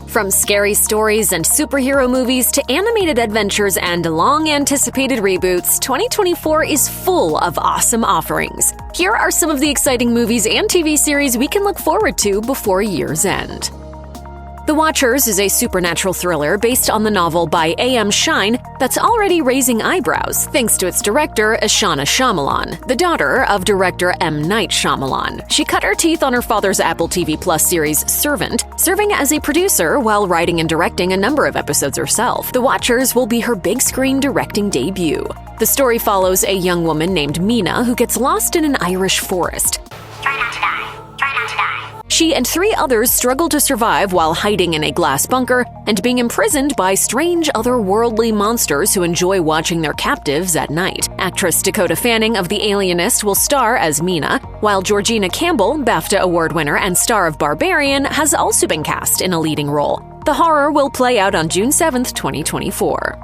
From scary stories and superhero movies to animated adventures and long-anticipated reboots, 2024 is full of awesome offerings. Here are some of the exciting movies and TV series we can look forward to before year's end. The Watchers is a supernatural thriller based on the novel by A.M. Shine that's already raising eyebrows thanks to its director, Ishana Shyamalan, the daughter of director M. Night Shyamalan. She cut her teeth on her father's Apple TV Plus series Servant, serving as a producer while writing and directing a number of episodes herself. The Watchers will be her big-screen directing debut. The story follows a young woman named Mina who gets lost in an Irish forest. Try not to die. Try not to die. She and 3 others struggle to survive while hiding in a glass bunker and being imprisoned by strange otherworldly monsters who enjoy watching their captives at night. Actress Dakota Fanning of The Alienist will star as Mina, while Georgina Campbell, BAFTA Award winner and star of Barbarian, has also been cast in a leading role. The horror will play out on June 7, 2024.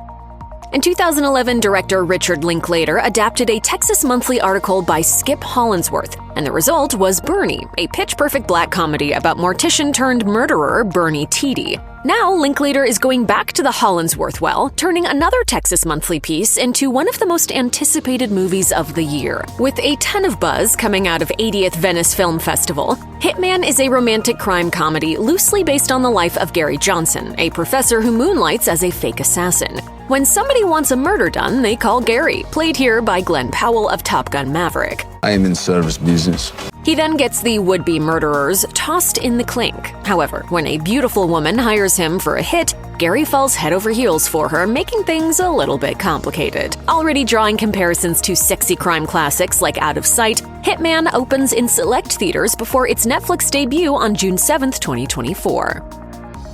In 2011, director Richard Linklater adapted a Texas Monthly article by Skip Hollandsworth, and the result was Bernie, a pitch-perfect black comedy about mortician-turned-murderer Bernie Tiede. Now, Linklater is going back to the Hollandsworth well, turning another Texas Monthly piece into one of the most anticipated movies of the year. With a ton of buzz coming out of 80th Venice Film Festival, Hitman is a romantic crime comedy loosely based on the life of Gary Johnson, a professor who moonlights as a fake assassin. When somebody wants a murder done, they call Gary, played here by Glenn Powell of Top Gun Maverick. I am in service business. He then gets the would-be murderers tossed in the clink. However, when a beautiful woman hires him for a hit, Gary falls head over heels for her, making things a little bit complicated. Already drawing comparisons to sexy crime classics like Out of Sight, Hitman opens in select theaters before its Netflix debut on June 7, 2024.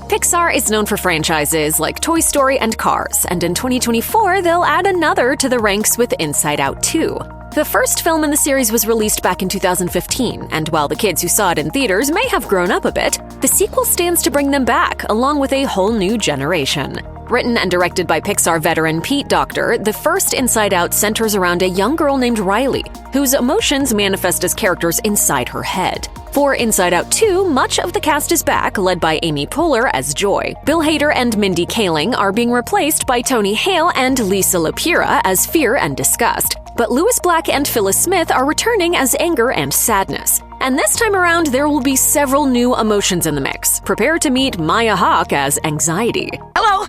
Pixar is known for franchises like Toy Story and Cars, and in 2024 they'll add another to the ranks with Inside Out 2. The first film in the series was released back in 2015, and while the kids who saw it in theaters may have grown up a bit, the sequel stands to bring them back, along with a whole new generation. Written and directed by Pixar veteran Pete Docter, the first Inside Out centers around a young girl named Riley, whose emotions manifest as characters inside her head. For Inside Out 2, much of the cast is back, led by Amy Poehler as Joy. Bill Hader and Mindy Kaling are being replaced by Tony Hale and Lisa Lapira as Fear and Disgust. But Louis Black and Phyllis Smith are returning as Anger and Sadness. And this time around, there will be several new emotions in the mix. Prepare to meet Maya Hawke as Anxiety. Hello!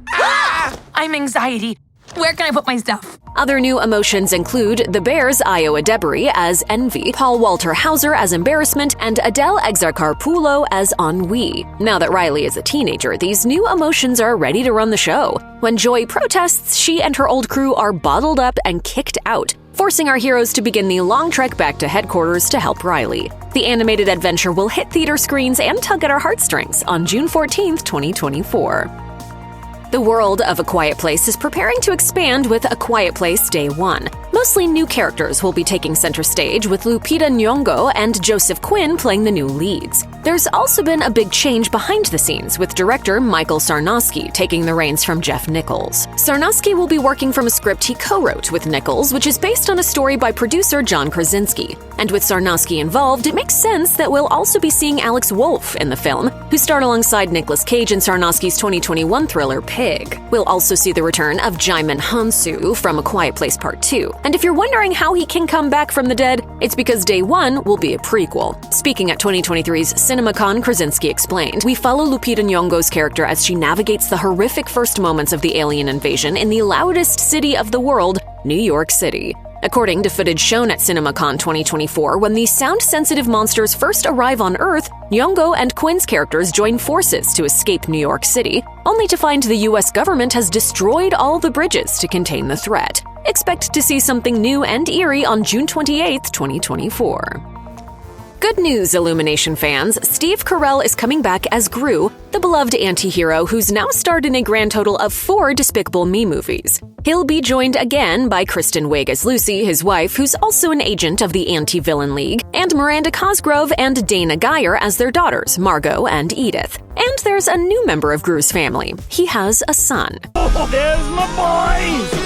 I'm Anxiety. Where can I put my stuff? Other new emotions include The Bears' Io Adebari as Envy, Paul Walter Hauser as Embarrassment, and Adele Exarchopoulos as Ennui. Now that Riley is a teenager, these new emotions are ready to run the show. When Joy protests, she and her old crew are bottled up and kicked out, forcing our heroes to begin the long trek back to headquarters to help Riley. The animated adventure will hit theater screens and tug at our heartstrings on June 14, 2024. The world of A Quiet Place is preparing to expand with A Quiet Place Day 1. Mostly new characters will be taking center stage, with Lupita Nyong'o and Joseph Quinn playing the new leads. There's also been a big change behind the scenes, with director Michael Sarnowski taking the reins from Jeff Nichols. Sarnowski will be working from a script he co-wrote with Nichols, which is based on a story by producer John Krasinski. And with Sarnowski involved, it makes sense that we'll also be seeing Alex Wolff in the film, who starred alongside Nicolas Cage in Sarnowski's 2021 thriller Pig. We'll also see the return of Jaemin Hansu from A Quiet Place Part 2. And if you're wondering how he can come back from the dead, it's because Day 1 will be a prequel. Speaking at 2023's CinemaCon, Krasinski explained, "We follow Lupita Nyong'o's character as she navigates the horrific first moments of the alien invasion in the loudest city of the world, New York City." According to footage shown at CinemaCon 2024, when the sound-sensitive monsters first arrive on Earth, Nyong'o and Quinn's characters join forces to escape New York City, only to find the US government has destroyed all the bridges to contain the threat. Expect to see something new and eerie on June 28, 2024. Good news, Illumination fans! Steve Carell is coming back as Gru, the beloved anti-hero who's now starred in a grand total of 4 Despicable Me movies. He'll be joined again by Kristen Wiig as Lucy, his wife, who's also an agent of the Anti-Villain League, and Miranda Cosgrove and Dana Geyer as their daughters, Margot and Edith. And there's a new member of Gru's family. He has a son. Oh, there's my boys!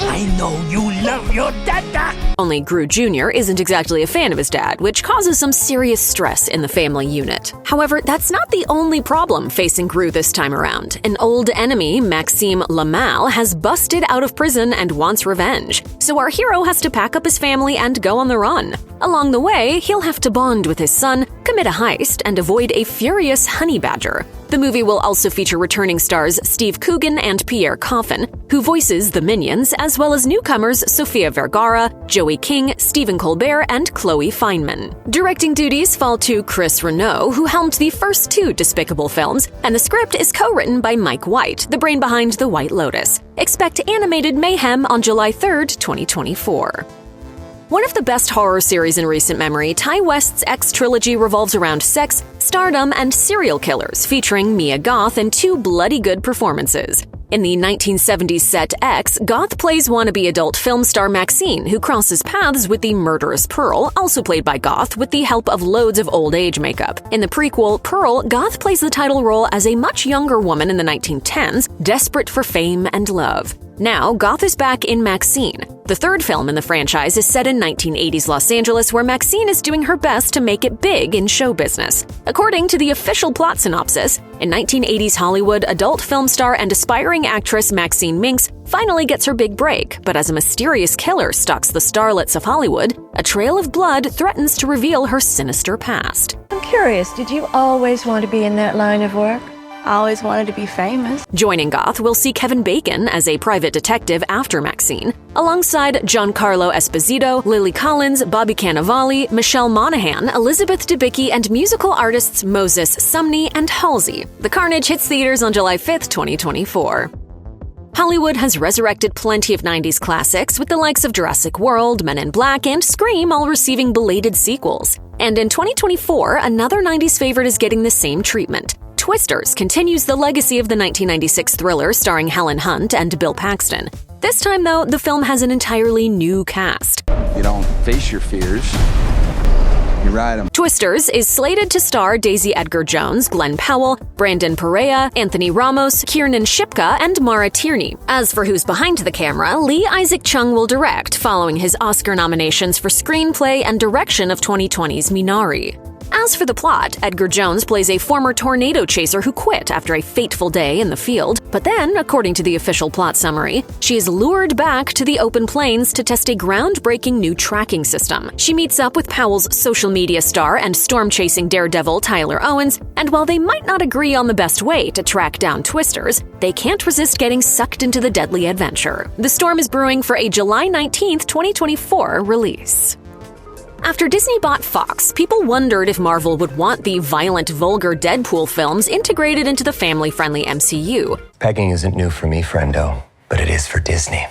I know you love your dada. Only Gru Jr. isn't exactly a fan of his dad, which causes some serious stress in the family unit. However, that's not the only problem facing Gru this time around. An old enemy, Maxime Lamal, has busted out of prison and wants revenge. So our hero has to pack up his family and go on the run. Along the way, he'll have to bond with his son, commit a heist, and avoid a furious honey badger. The movie will also feature returning stars Steve Coogan and Pierre Coffin, who voices the Minions, as well as newcomers Sofia Vergara, Joey King, Stephen Colbert, and Chloe Fineman. Directing duties fall to Chris Renault, who helmed the first two Despicable films, and the script is co-written by Mike White, the brain behind The White Lotus. Expect animated mayhem on July 3rd, 2024. One of the best horror series in recent memory, Ty West's X trilogy revolves around sex, stardom, and serial killers, featuring Mia Goth in two bloody good performances. In the 1970s set X, Goth plays wannabe adult film star MaXXXine, who crosses paths with the murderous Pearl, also played by Goth, with the help of loads of old age makeup. In the prequel, Pearl, Goth plays the title role as a much younger woman in the 1910s, desperate for fame and love. Now, Goth is back in MaXXXine. The third film in the franchise is set in 1980s Los Angeles, where MaXXXine is doing her best to make it big in show business. According to the official plot synopsis, in 1980s Hollywood, adult film star and aspiring actress Maxine Minx finally gets her big break, but as a mysterious killer stalks the starlets of Hollywood, a trail of blood threatens to reveal her sinister past. I'm curious, did you always want to be in that line of work? I always wanted to be famous. Joining Goth, we'll see Kevin Bacon as a private detective after MaXXXine, alongside Giancarlo Esposito, Lily Collins, Bobby Cannavale, Michelle Monaghan, Elizabeth Debicki, and musical artists Moses Sumney and Halsey. The Carnage hits theaters on July 5th, 2024. Hollywood has resurrected plenty of 90s classics, with the likes of Jurassic World, Men in Black, and Scream all receiving belated sequels. And in 2024, another 90s favorite is getting the same treatment. Twisters continues the legacy of the 1996 thriller starring Helen Hunt and Bill Paxton. This time, though, the film has an entirely new cast. You don't face your fears. You ride them. Twisters is slated to star Daisy Edgar Jones, Glenn Powell, Brandon Perea, Anthony Ramos, Kiernan Shipka, and Mara Tierney. As for who's behind the camera, Lee Isaac Chung will direct, following his Oscar nominations for screenplay and direction of 2020's Minari. As for the plot, Edgar Jones plays a former tornado chaser who quit after a fateful day in the field, but then, according to the official plot summary, she is lured back to the open plains to test a groundbreaking new tracking system. She meets up with Powell's social media star and storm-chasing daredevil Tyler Owens, and while they might not agree on the best way to track down Twisters, they can't resist getting sucked into the deadly adventure. The storm is brewing for a July 19th, 2024 release. After Disney bought Fox, people wondered if Marvel would want the violent, vulgar Deadpool films integrated into the family-friendly MCU. Pegging isn't new for me, friendo, but it is for Disney.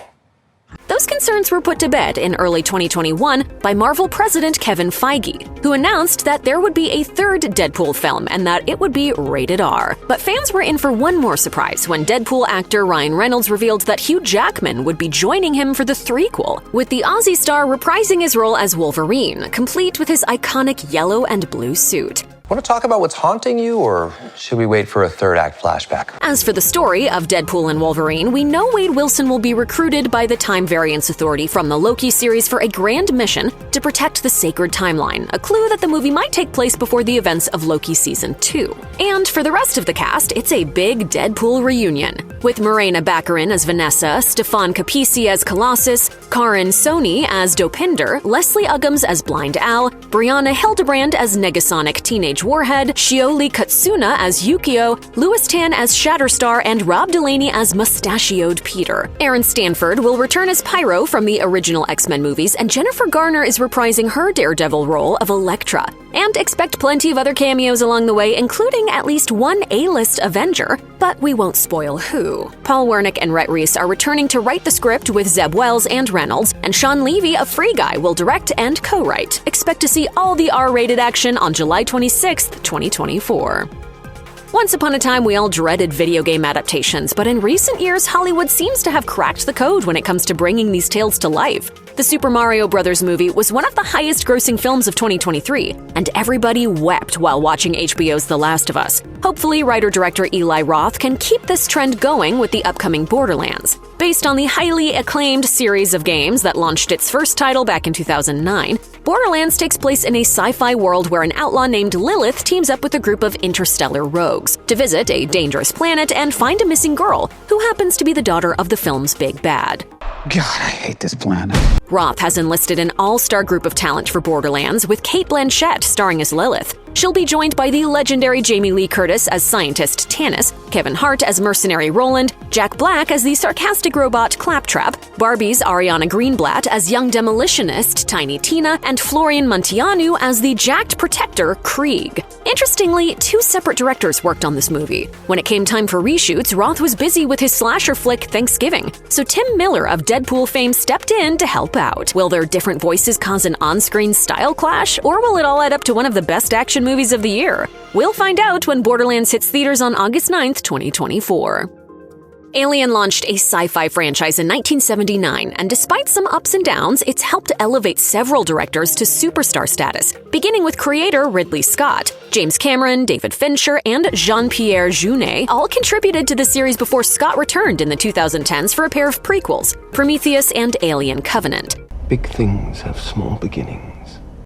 Those concerns were put to bed in early 2021 by Marvel president Kevin Feige, who announced that there would be a third Deadpool film and that it would be rated R. But fans were in for one more surprise when Deadpool actor Ryan Reynolds revealed that Hugh Jackman would be joining him for the threequel, with the Aussie star reprising his role as Wolverine, complete with his iconic yellow and blue suit. Want to talk about what's haunting you, or should we wait for a third act flashback? As for the story of Deadpool and Wolverine, we know Wade Wilson will be recruited by the Time Variance Authority from the Loki series for a grand mission to protect the sacred timeline, a clue that the movie might take place before the events of Loki Season 2. And for the rest of the cast, it's a big Deadpool reunion, with Morena Baccarin as Vanessa, Stefan Capisi as Colossus, Karin Sony as Dopinder, Leslie Uggams as Blind Al, Brianna Hildebrand as Negasonic Teenage Warhead, Shioli Katsuna as Yukio, Louis Tan as Shatterstar, and Rob Delaney as Mustachioed Peter. Aaron Stanford will return as Pyro from the original X-Men movies, and Jennifer Garner is reprising her Daredevil role of Elektra. And expect plenty of other cameos along the way, including at least one A-list Avenger, but we won't spoil who. Paul Wernick and Rhett Reese are returning to write the script with Zeb Wells and Reynolds, and Sean Levy of Free Guy will direct and co-write. Expect to see all the R-rated action on July 26th, 2024. Once upon a time, we all dreaded video game adaptations, but in recent years, Hollywood seems to have cracked the code when it comes to bringing these tales to life. The Super Mario Bros. Movie was one of the highest-grossing films of 2023, and everybody wept while watching HBO's The Last of Us. Hopefully, writer-director Eli Roth can keep this trend going with the upcoming Borderlands. Based on the highly acclaimed series of games that launched its first title back in 2009, Borderlands takes place in a sci-fi world where an outlaw named Lilith teams up with a group of interstellar rogues to visit a dangerous planet and find a missing girl who happens to be the daughter of the film's big bad. God, I hate this planet. Roth has enlisted an all-star group of talent for Borderlands, with Cate Blanchett starring as Lilith. She'll be joined by the legendary Jamie Lee Curtis as scientist Tannis, Kevin Hart as mercenary Roland, Jack Black as the sarcastic robot Claptrap, Barbie's Ariana Greenblatt as young demolitionist Tiny Tina, and Florian Munteanu as the jacked protector Krieg. Interestingly, 2 separate directors worked on this movie. When it came time for reshoots, Roth was busy with his slasher flick Thanksgiving, so Tim Miller of Deadpool fame stepped in to help out. Will their different voices cause an on-screen style clash, or will it all add up to one of the best action movies of the year? We'll find out when Borderlands hits theaters on August 9th, 2024. Alien launched a sci-fi franchise in 1979, and despite some ups and downs, it's helped elevate several directors to superstar status, beginning with creator Ridley Scott. James Cameron, David Fincher, and Jean-Pierre Jeunet all contributed to the series before Scott returned in the 2010s for a pair of prequels, Prometheus and Alien Covenant. Big things have small beginnings.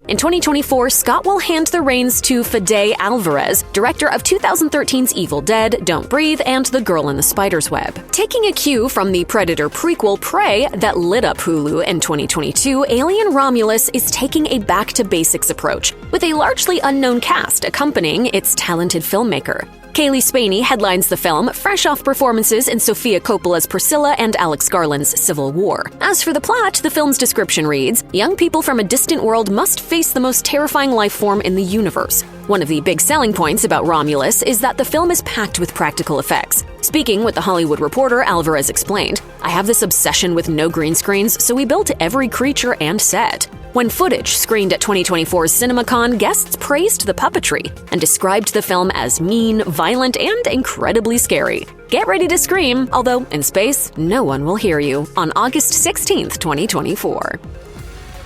In 2024, Scott will hand the reins to Fede Alvarez, director of 2013's Evil Dead, Don't Breathe, and The Girl in the Spider's Web. Taking a cue from the Predator prequel Prey that lit up Hulu in 2022, Alien Romulus is taking a back-to-basics approach, with a largely unknown cast accompanying its talented filmmaker. Kaylee Spaney headlines the film, fresh off performances in Sofia Coppola's Priscilla and Alex Garland's Civil War. As for the plot, the film's description reads, young people from a distant world must face the most terrifying life form in the universe. One of the big selling points about Romulus is that the film is packed with practical effects. Speaking with The Hollywood Reporter, Alvarez explained, I have this obsession with no green screens, so we built every creature and set. When footage screened at 2024's CinemaCon, guests praised the puppetry and described the film as mean, violent, and incredibly scary. Get ready to scream, although in space, no one will hear you, on August 16th, 2024.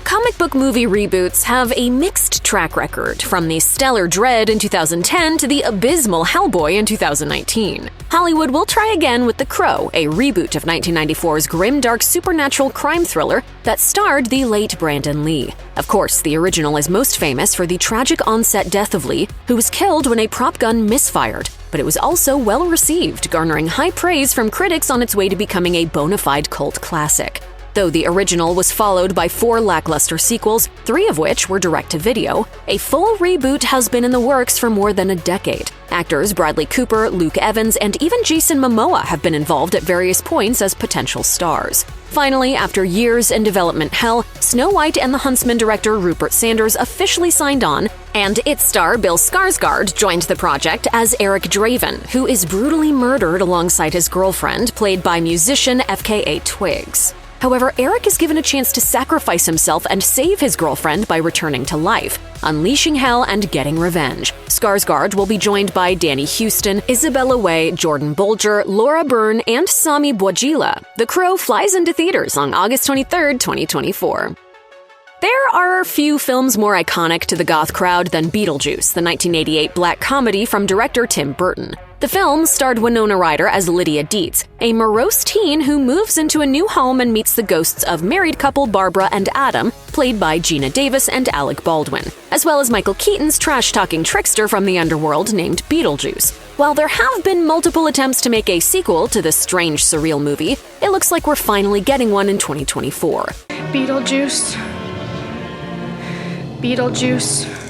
Comic book movie reboots have a mixed track record, from the stellar Dread in 2010 to the abysmal Hellboy in 2019. Hollywood will try again with The Crow, a reboot of 1994's grimdark supernatural crime thriller that starred the late Brandon Lee. Of course, the original is most famous for the tragic on-set death of Lee, who was killed when a prop gun misfired. But it was also well received, garnering high praise from critics on its way to becoming a bona fide cult classic. Though the original was followed by 4 lackluster sequels, 3 of which were direct-to-video, a full reboot has been in the works for more than a decade. Actors Bradley Cooper, Luke Evans, and even Jason Momoa have been involved at various points as potential stars. Finally, after years in development hell, Snow White and the Huntsman director Rupert Sanders officially signed on, and its star Bill Skarsgård joined the project as Eric Draven, who is brutally murdered alongside his girlfriend, played by musician FKA Twigs. However, Eric is given a chance to sacrifice himself and save his girlfriend by returning to life, unleashing hell and getting revenge. Skarsgård will be joined by Danny Huston, Isabella Way, Jordan Bolger, Laura Byrne, and Sami Bouajila. The Crow flies into theaters on August 23, 2024. There are few films more iconic to the goth crowd than Beetlejuice, the 1988 black comedy from director Tim Burton. The film starred Winona Ryder as Lydia Dietz, a morose teen who moves into a new home and meets the ghosts of married couple Barbara and Adam, played by Gina Davis and Alec Baldwin, as well as Michael Keaton's trash-talking trickster from the underworld named Beetlejuice. While there have been multiple attempts to make a sequel to this strange, surreal movie, it looks like we're finally getting one in 2024. Beetlejuice. Beetlejuice.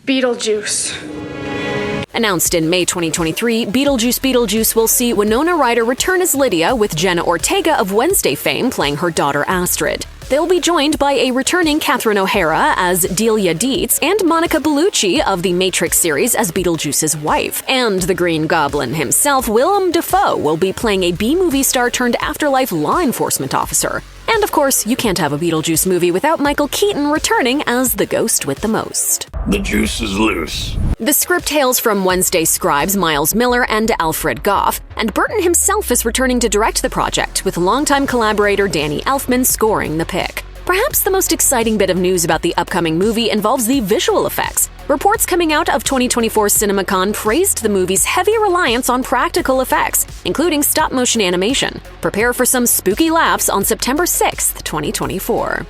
Beetlejuice. Announced in May 2023, Beetlejuice will see Winona Ryder return as Lydia, with Jenna Ortega of Wednesday fame playing her daughter Astrid. They'll be joined by a returning Catherine O'Hara as Delia Dietz and Monica Bellucci of the Matrix series as Beetlejuice's wife. And the Green Goblin himself, Willem Dafoe, will be playing a B-movie star turned afterlife law enforcement officer. And of course, you can't have a Beetlejuice movie without Michael Keaton returning as the ghost with the most. The juice is loose. The script hails from Wednesday scribes Miles Miller and Alfred Goff, and Burton himself is returning to direct the project, with longtime collaborator Danny Elfman scoring the pick. Perhaps the most exciting bit of news about the upcoming movie involves the visual effects. Reports coming out of 2024 CinemaCon praised the movie's heavy reliance on practical effects, including stop-motion animation. Prepare for some spooky laughs on September 6th, 2024.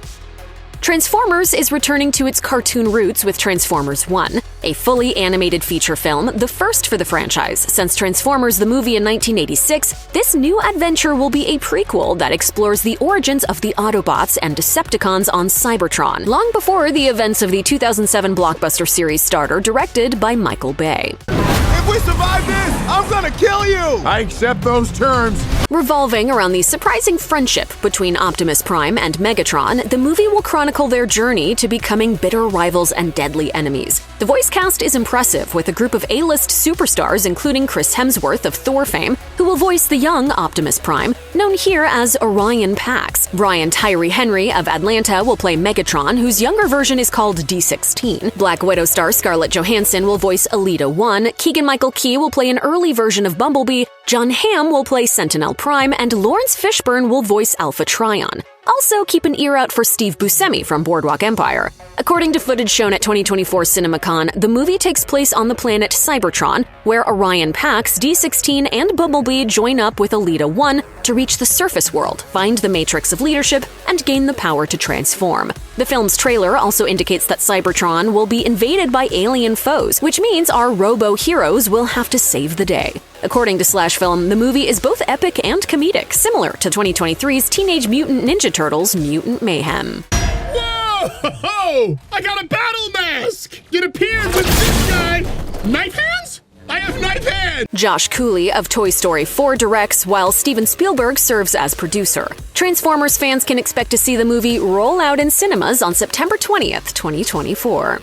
Transformers is returning to its cartoon roots with Transformers 1, a fully animated feature film, the first for the franchise since Transformers the movie in 1986. This new adventure will be a prequel that explores the origins of the Autobots and Decepticons on Cybertron, long before the events of the 2007 blockbuster series starter directed by Michael Bay. If we survive this, I'm gonna kill you! I accept those terms. Revolving around the surprising friendship between Optimus Prime and Megatron, the movie will chronicle their journey to becoming bitter rivals and deadly enemies. The voice cast is impressive, with a group of A-list superstars including Chris Hemsworth of Thor fame, who will voice the young Optimus Prime, known here as Orion Pax. Brian Tyree Henry of Atlanta will play Megatron, whose younger version is called D16. Black Widow star Scarlett Johansson will voice Elita 1, Keegan-Michael Key will play an early version of Bumblebee, John Hamm will play Sentinel Prime, and Lawrence Fishburne will voice Alpha Trion. Also, keep an ear out for Steve Buscemi from Boardwalk Empire. According to footage shown at 2024 CinemaCon, the movie takes place on the planet Cybertron, where Orion Pax, D16, and Bumblebee join up with Elita 1 to reach the surface world, find the matrix of leadership, and gain the power to transform. The film's trailer also indicates that Cybertron will be invaded by alien foes, which means our robo-heroes will have to save the day. According to Slash Film, the movie is both epic and comedic, similar to 2023's Teenage Mutant Ninja Turtles Mutant Mayhem. Whoa! I got a battle mask! It appeared with this guy! Knife hands? I have knife hands! Josh Cooley of Toy Story 4 directs, while Steven Spielberg serves as producer. Transformers fans can expect to see the movie roll out in cinemas on September 20th, 2024.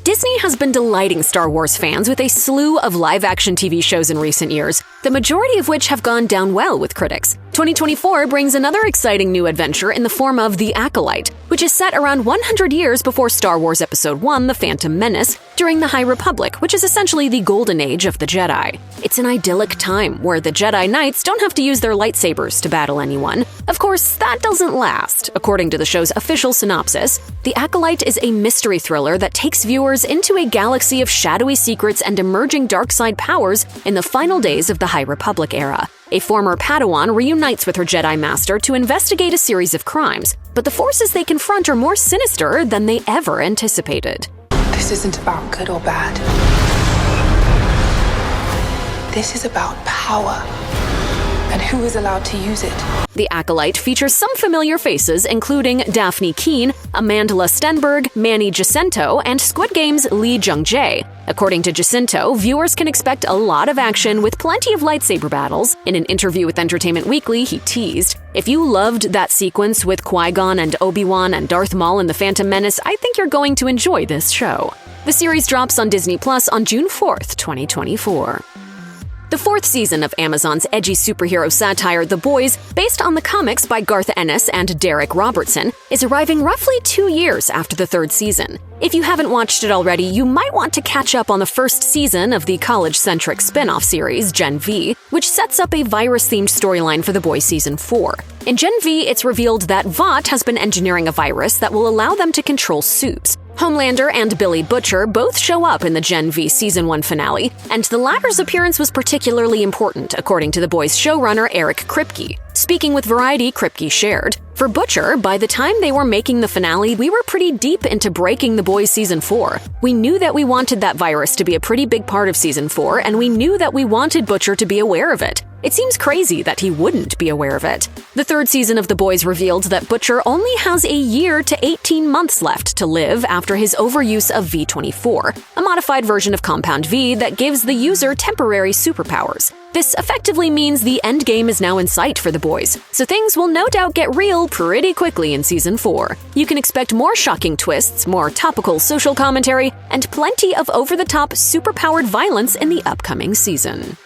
Disney has been delighting Star Wars fans with a slew of live-action TV shows in recent years, the majority of which have gone down well with critics. 2024 brings another exciting new adventure in the form of The Acolyte, which is set around 100 years before Star Wars Episode I: The Phantom Menace, during the High Republic, which is essentially the golden age of the Jedi. It's an idyllic time where the Jedi Knights don't have to use their lightsabers to battle anyone. Of course, that doesn't last. According to the show's official synopsis, The Acolyte is a mystery thriller that takes viewers into a galaxy of shadowy secrets and emerging dark side powers in the final days of the High Republic era. A former Padawan reunites with her Jedi Master to investigate a series of crimes, but the forces they confront are more sinister than they ever anticipated. This isn't about good or bad. This is about power and who is allowed to use it. The Acolyte features some familiar faces, including Daphne Keane, Amanda Stenberg, Manny Jacinto, and Squid Game's Lee Jung-jae. According to Jacinto, viewers can expect a lot of action with plenty of lightsaber battles. In an interview with Entertainment Weekly, he teased, "If you loved that sequence with Qui-Gon and Obi-Wan and Darth Maul in The Phantom Menace, I think you're going to enjoy this show." The series drops on Disney Plus on June 4th, 2024. The fourth season of Amazon's edgy superhero satire The Boys, based on the comics by Garth Ennis and Derek Robertson, is arriving roughly 2 years after the third season. If you haven't watched it already, you might want to catch up on the first season of the college-centric spin-off series, Gen V, which sets up a virus-themed storyline for The Boys Season 4. In Gen V, it's revealed that Vought has been engineering a virus that will allow them to control soups. Homelander and Billy Butcher both show up in the Gen V Season 1 finale, and the latter's appearance was particularly important, according to The Boys showrunner Eric Kripke. Speaking with Variety, Kripke shared, "For Butcher, by the time they were making the finale, we were pretty deep into breaking The Boys Season 4. We knew that we wanted that virus to be a pretty big part of Season 4, and we knew that we wanted Butcher to be aware of it. It seems crazy that he wouldn't be aware of it." The third season of The Boys revealed that Butcher only has a year to 18 months left to live after his overuse of V24, a modified version of Compound V that gives the user temporary superpowers. This effectively means the endgame is now in sight for The Boys, so things will no doubt get real pretty quickly in Season 4. You can expect more shocking twists, more topical social commentary, and plenty of over-the-top, superpowered violence in the upcoming season.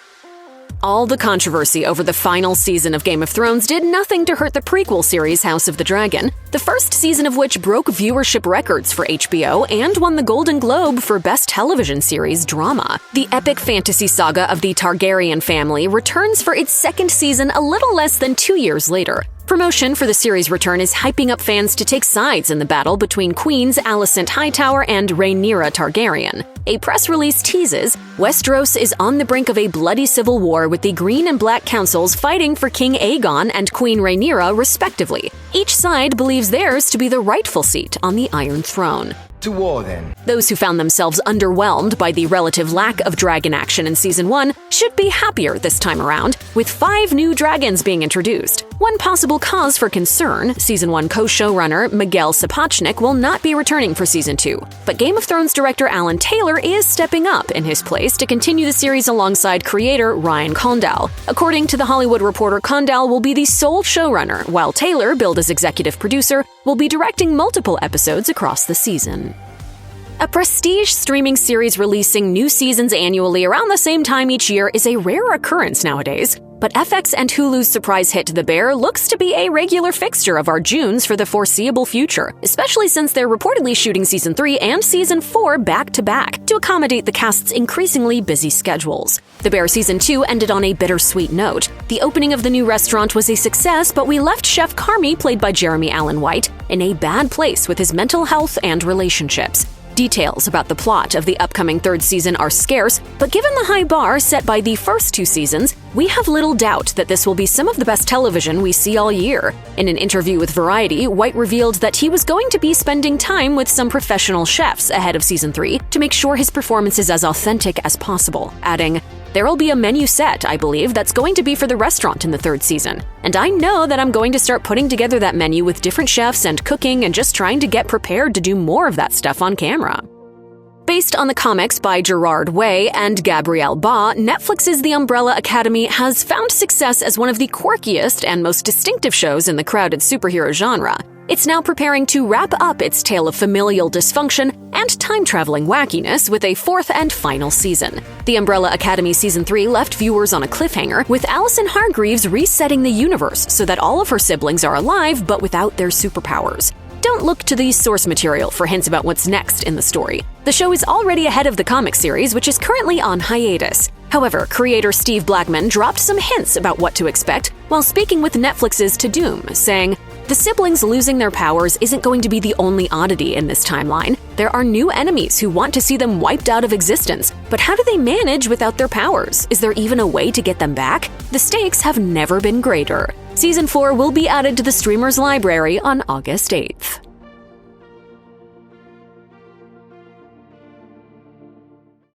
All the controversy over the final season of Game of Thrones did nothing to hurt the prequel series House of the Dragon, the first season of which broke viewership records for HBO and won the Golden Globe for Best Television Series Drama. The epic fantasy saga of the Targaryen family returns for its second season a little less than 2 years later. Promotion for the series' return is hyping up fans to take sides in the battle between Queens Alicent Hightower and Rhaenyra Targaryen. A press release teases Westeros is on the brink of a bloody civil war with the Green and Black Councils fighting for King Aegon and Queen Rhaenyra, respectively. Each side believes theirs to be the rightful seat on the Iron Throne. To war, then. Those who found themselves underwhelmed by the relative lack of dragon action in Season 1 should be happier this time around, with 5 new dragons being introduced. One possible cause for concern, Season 1 co-showrunner Miguel Sapochnik will not be returning for Season 2, but Game of Thrones director Alan Taylor is stepping up in his place to continue the series alongside creator Ryan Condal. According to The Hollywood Reporter, Condal will be the sole showrunner, while Taylor, billed as executive producer, will be directing multiple episodes across the season. A prestige streaming series releasing new seasons annually around the same time each year is a rare occurrence nowadays, but FX and Hulu's surprise hit The Bear looks to be a regular fixture of our Junes for the foreseeable future, especially since they're reportedly shooting Season 3 and Season 4 back-to-back to accommodate the cast's increasingly busy schedules. The Bear Season 2 ended on a bittersweet note. The opening of the new restaurant was a success, but we left Chef Carmy, played by Jeremy Allen White, in a bad place with his mental health and relationships. Details about the plot of the upcoming 3rd season are scarce, but given the high bar set by the first 2 seasons, we have little doubt that this will be some of the best television we see all year. In an interview with Variety, White revealed that he was going to be spending time with some professional chefs ahead of Season 3 to make sure his performance is as authentic as possible, adding, "There will be a menu set, I believe, that's going to be for the restaurant in the 3rd season. And I know that I'm going to start putting together that menu with different chefs and cooking and just trying to get prepared to do more of that stuff on camera." Based on the comics by Gerard Way and Gabrielle Ba, Netflix's The Umbrella Academy has found success as one of the quirkiest and most distinctive shows in the crowded superhero genre. It's now preparing to wrap up its tale of familial dysfunction and time-traveling wackiness with a 4th and final season. The Umbrella Academy Season 3 left viewers on a cliffhanger, with Allison Hargreaves resetting the universe so that all of her siblings are alive but without their superpowers. Don't look to the source material for hints about what's next in the story. The show is already ahead of the comic series, which is currently on hiatus. However, creator Steve Blackman dropped some hints about what to expect while speaking with Netflix's To Doom, saying, "The siblings losing their powers isn't going to be the only oddity in this timeline. There are new enemies who want to see them wiped out of existence. But how do they manage without their powers? Is there even a way to get them back? The stakes have never been greater." Season 4 will be added to the streamer's library on August 8th.